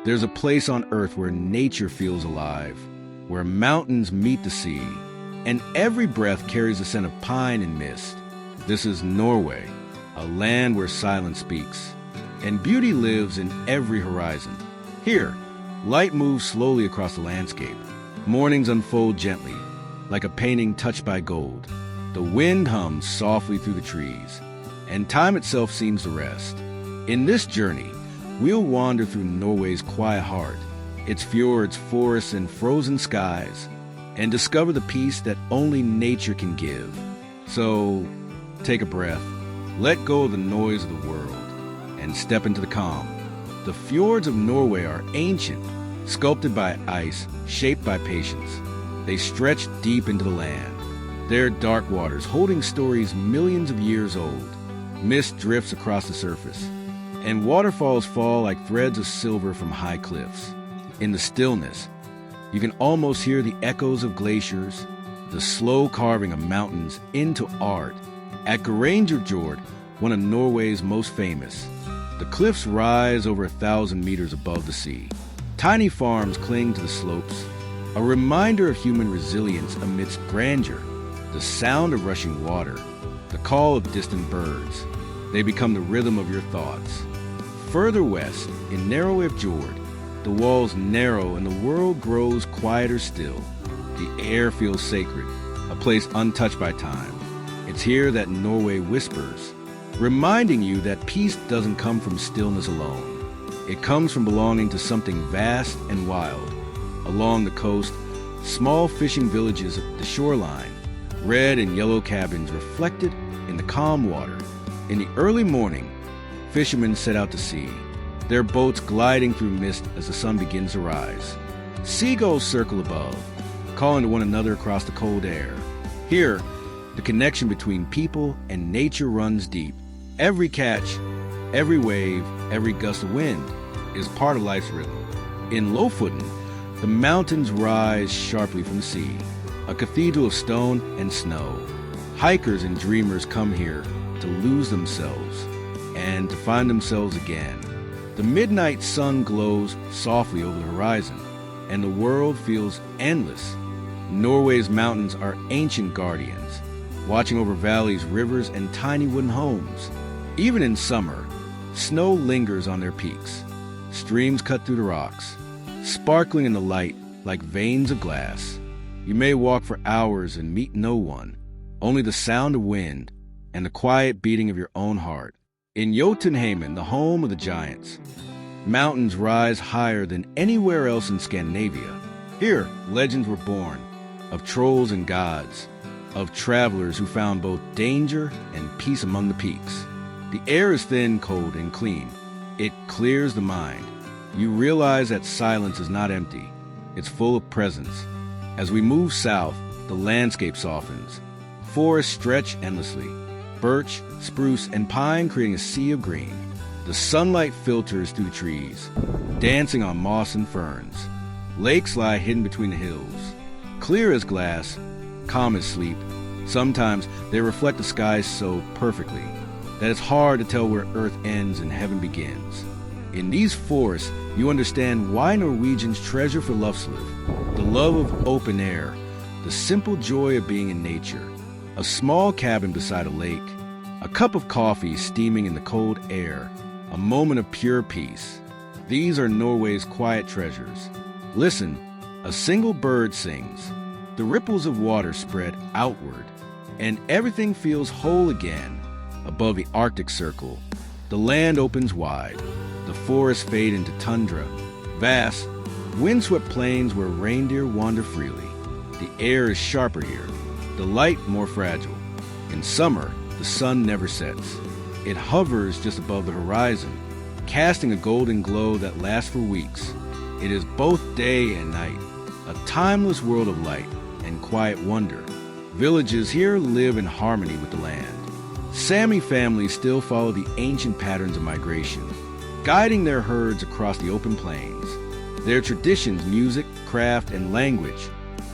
There's a place on Earth where nature feels alive, where mountains meet the sea, and every breath carries a scent of pine and mist. This is Norway, a land where silence speaks, and beauty lives in every horizon. Here, light moves slowly across the landscape. Mornings unfold gently, like a painting touched by gold. The wind hums softly through the trees, and time itself seems to rest. In this journey, we'll wander through Norway's quiet heart, its fjords, forests, and frozen skies, and discover the peace that only nature can give. So, take a breath, let go of the noise of the world, and step into the calm. The fjords of Norway are ancient, sculpted by ice, shaped by patience. They stretch deep into the land. They're dark waters holding stories millions of years old. Mist drifts across the surface, and waterfalls fall like threads of silver from high cliffs. In the stillness, you can almost hear the echoes of glaciers, the slow carving of mountains into art. At Gerangerfjord, one of Norway's most famous, the cliffs rise over 1,000 meters above the sea. Tiny farms cling to the slopes, a reminder of human resilience amidst grandeur. The sound of rushing water, the call of distant birds, they become the rhythm of your thoughts. Further west, in Norway-Fjord, the walls narrow and the world grows quieter still. The air feels sacred, a place untouched by time. It's here that Norway whispers, reminding you that peace doesn't come from stillness alone. It comes from belonging to something vast and wild. Along the coast, small fishing villages at the shoreline, red and yellow cabins reflected in the calm water. In the early morning, fishermen set out to sea, their boats gliding through mist as the sun begins to rise. Seagulls circle above, calling to one another across the cold air. Here, the connection between people and nature runs deep. Every catch, every wave, every gust of wind is part of life's rhythm. In Lofoten, the mountains rise sharply from the sea, a cathedral of stone and snow. Hikers and dreamers come here to lose themselves and to find themselves again. The midnight sun glows softly over the horizon, and the world feels endless. Norway's mountains are ancient guardians, watching over valleys, rivers, and tiny wooden homes. Even in summer, snow lingers on their peaks. Streams cut through the rocks, sparkling in the light like veins of glass. You may walk for hours and meet no one, only the sound of wind and the quiet beating of your own heart. In Jotunheimen, the home of the giants, mountains rise higher than anywhere else in Scandinavia. Here, legends were born of trolls and gods, of travelers who found both danger and peace among the peaks. The air is thin, cold, and clean. It clears the mind. You realize that silence is not empty. It's full of presence. As we move south, the landscape softens. Forests stretch endlessly. Birch, spruce, and pine creating a sea of green. The sunlight filters through the trees, dancing on moss and ferns. Lakes lie hidden between the hills. Clear as glass, calm as sleep. Sometimes they reflect the skies so perfectly that it's hard to tell where earth ends and heaven begins. In these forests, you understand why Norwegians treasure friluftsliv, the love of open air, the simple joy of being in nature. A small cabin beside a lake, a cup of coffee steaming in the cold air, a moment of pure peace. These are Norway's quiet treasures. Listen, a single bird sings. The ripples of water spread outward, and everything feels whole again. Above the Arctic Circle, the land opens wide. The forests fade into tundra, vast, windswept plains where reindeer wander freely. The air is sharper here, the light more fragile. In summer, the sun never sets. It hovers just above the horizon, casting a golden glow that lasts for weeks. It is both day and night, a timeless world of light and quiet wonder. Villages here live in harmony with the land. Sami families still follow the ancient patterns of migration, guiding their herds across the open plains. Their traditions, music, craft, and language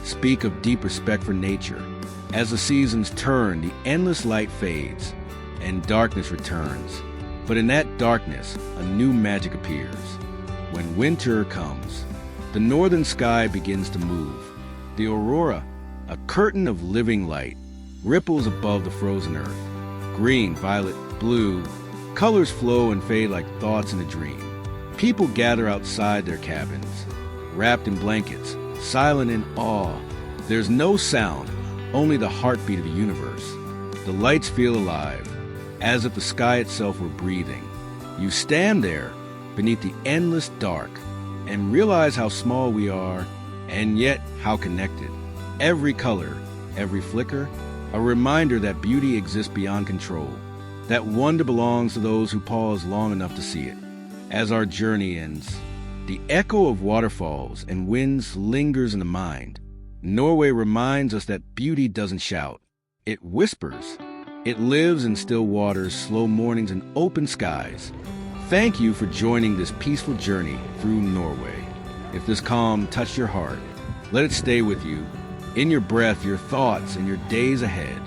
speak of deep respect for nature. As the seasons turn, the endless light fades, and darkness returns. But in that darkness, a new magic appears. When winter comes, the northern sky begins to move. The aurora, a curtain of living light, ripples above the frozen earth. Green, violet, blue, colors flow and fade like thoughts in a dream. People gather outside their cabins, wrapped in blankets, silent in awe. There's no sound, only the heartbeat of the universe. The lights feel alive, as if the sky itself were breathing. You stand there, beneath the endless dark, and realize how small we are, and yet how connected. Every color, every flicker, a reminder that beauty exists beyond control, that wonder belongs to those who pause long enough to see it. As our journey ends, the echo of waterfalls and winds lingers in the mind. Norway reminds us that beauty doesn't shout, it whispers. It lives in still waters, slow mornings, and open skies. Thank you for joining this peaceful journey through Norway. If this calm touched your heart, let it stay with you, in your breath, your thoughts, and your days ahead.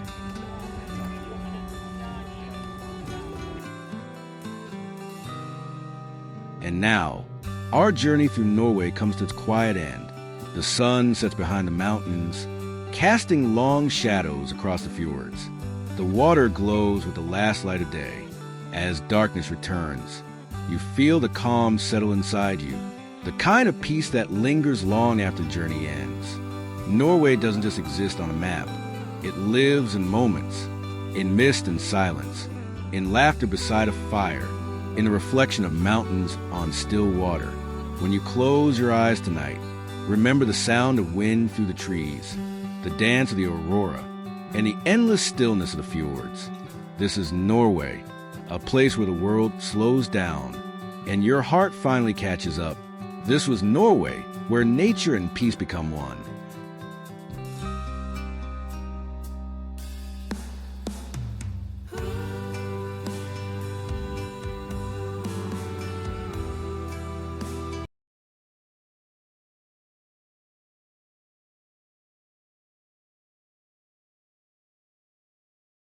And now, our journey through Norway comes to its quiet end. The sun sets behind the mountains, casting long shadows across the fjords. The water glows with the last light of day. As darkness returns, you feel the calm settle inside you, the kind of peace that lingers long after the journey ends. Norway doesn't just exist on a map. It lives in moments, in mist and silence, in laughter beside a fire, in the reflection of mountains on still water. When you close your eyes tonight, remember the sound of wind through the trees, the dance of the aurora, and the endless stillness of the fjords. This is Norway, a place where the world slows down and your heart finally catches up. This was Norway, where nature and peace become one.